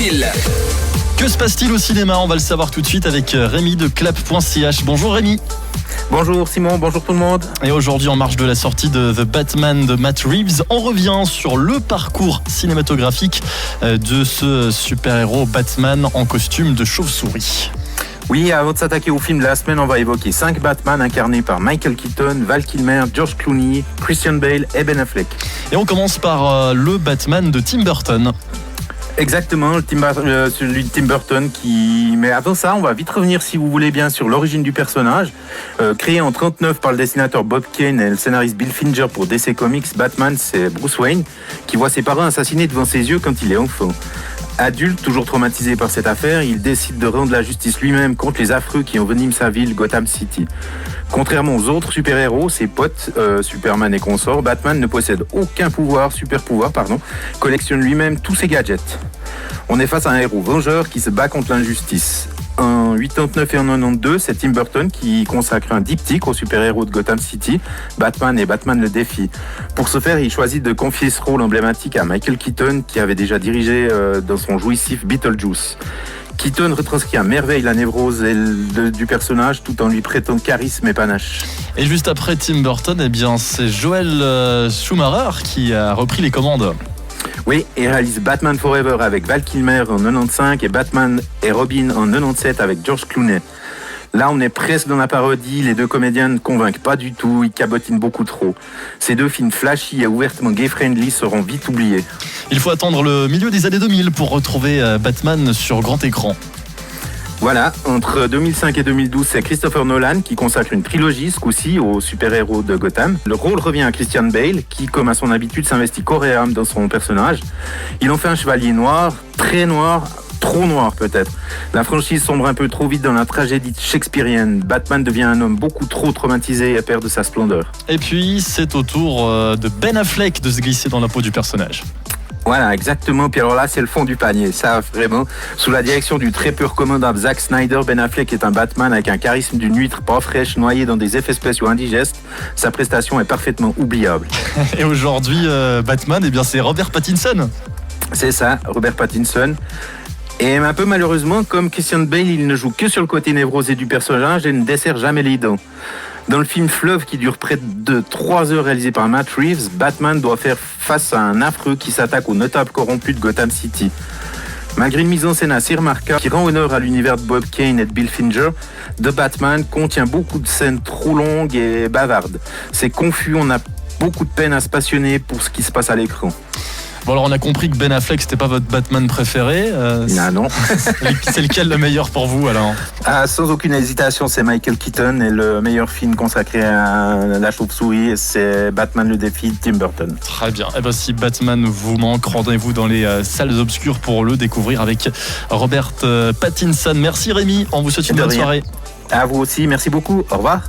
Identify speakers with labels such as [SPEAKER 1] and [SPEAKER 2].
[SPEAKER 1] passe-t-il ?
[SPEAKER 2] Que se passe-t-il au cinéma ? On va le savoir tout de suite avec Rémi de clap.ch. Bonjour Rémi.
[SPEAKER 3] Bonjour Simon, bonjour tout le monde.
[SPEAKER 2] Et aujourd'hui, en marge de la sortie de The Batman de Matt Reeves, on revient sur le parcours cinématographique de ce super-héros Batman en costume de chauve-souris.
[SPEAKER 3] Oui, avant de s'attaquer au film de la semaine, on va évoquer 5 Batman incarnés par Michael Keaton, Val Kilmer, George Clooney, Christian Bale et Ben Affleck.
[SPEAKER 2] Et on commence par le Batman de Tim Burton.
[SPEAKER 3] Exactement, celui de Tim Burton Mais avant ça, on va vite revenir, si vous voulez bien, sur l'origine du personnage. Créé en 1939 par le dessinateur Bob Kane et le scénariste Bill Finger pour DC Comics, Batman, c'est Bruce Wayne, qui voit ses parents assassinés devant ses yeux quand il est enfant. Adulte, toujours traumatisé par cette affaire, il décide de rendre la justice lui-même contre les affreux qui enveniment sa ville, Gotham City. Contrairement aux autres super-héros, ses potes, Superman et consorts, Batman ne possède aucun super-pouvoir, collectionne lui-même tous ses gadgets. On est face à un héros vengeur qui se bat contre l'injustice. En 89 et en 92, c'est Tim Burton qui consacre un diptyque aux super-héros de Gotham City, Batman et Batman le défi. Pour ce faire, il choisit de confier ce rôle emblématique à Michael Keaton, qui avait déjà dirigé dans son jouissif Beetlejuice. Keaton retranscrit à merveille la névrose du personnage tout en lui prêtant charisme et panache.
[SPEAKER 2] Et juste après Tim Burton, c'est Joel Schumacher qui a repris les commandes.
[SPEAKER 3] Oui, et réalise Batman Forever avec Val Kilmer en 95 et Batman et Robin en 97 avec George Clooney. Là, on est presque dans la parodie, les deux comédiens ne convainquent pas du tout, ils cabotinent beaucoup trop. Ces deux films flashy et ouvertement gay-friendly seront vite oubliés.
[SPEAKER 2] Il faut attendre le milieu des années 2000 pour retrouver Batman sur grand écran.
[SPEAKER 3] Voilà, entre 2005 et 2012, c'est Christopher Nolan qui consacre une trilogie, ce coup-ci, aux super-héros de Gotham. Le rôle revient à Christian Bale, qui, comme à son habitude, s'investit corps et âme dans son personnage. Il en fait un chevalier noir, très noir, trop noir peut-être. La franchise sombre un peu trop vite dans la tragédie shakespearienne. Batman devient un homme beaucoup trop traumatisé et perd de sa splendeur.
[SPEAKER 2] Et puis, c'est au tour de Ben Affleck de se glisser dans la peau du personnage.
[SPEAKER 3] Voilà, exactement. Puis alors là, c'est le fond du panier. Ça, vraiment, sous la direction du très peu recommandable Zack Snyder, Ben Affleck est un Batman avec un charisme d'une huître pas fraîche, noyée dans des effets spéciaux indigestes. Sa prestation est parfaitement oubliable.
[SPEAKER 2] Et aujourd'hui, Batman, c'est Robert Pattinson.
[SPEAKER 3] C'est ça, Robert Pattinson. Et un peu malheureusement, comme Christian Bale, il ne joue que sur le côté névrosé du personnage et ne dessert jamais les dents. Dans le film Fleuve, qui dure près de 3 heures, réalisé par Matt Reeves, Batman doit faire face à un affreux qui s'attaque aux notables corrompus de Gotham City. Malgré une mise en scène assez remarquable qui rend honneur à l'univers de Bob Kane et de Bill Finger, The Batman contient beaucoup de scènes trop longues et bavardes. C'est confus, on a beaucoup de peine à se passionner pour ce qui se passe à l'écran.
[SPEAKER 2] Bon, alors on a compris que Ben Affleck c'était pas votre Batman préféré.
[SPEAKER 3] Non.
[SPEAKER 2] C'est lequel le meilleur pour vous alors ?
[SPEAKER 3] Sans aucune hésitation, c'est Michael Keaton et le meilleur film consacré à la chauve-souris, c'est Batman le défi de Tim Burton.
[SPEAKER 2] Très bien. Si Batman vous manque, rendez-vous dans les salles obscures pour le découvrir avec Robert Pattinson. Merci Rémi, on vous souhaite une bonne soirée.
[SPEAKER 3] À vous aussi, merci beaucoup, au revoir.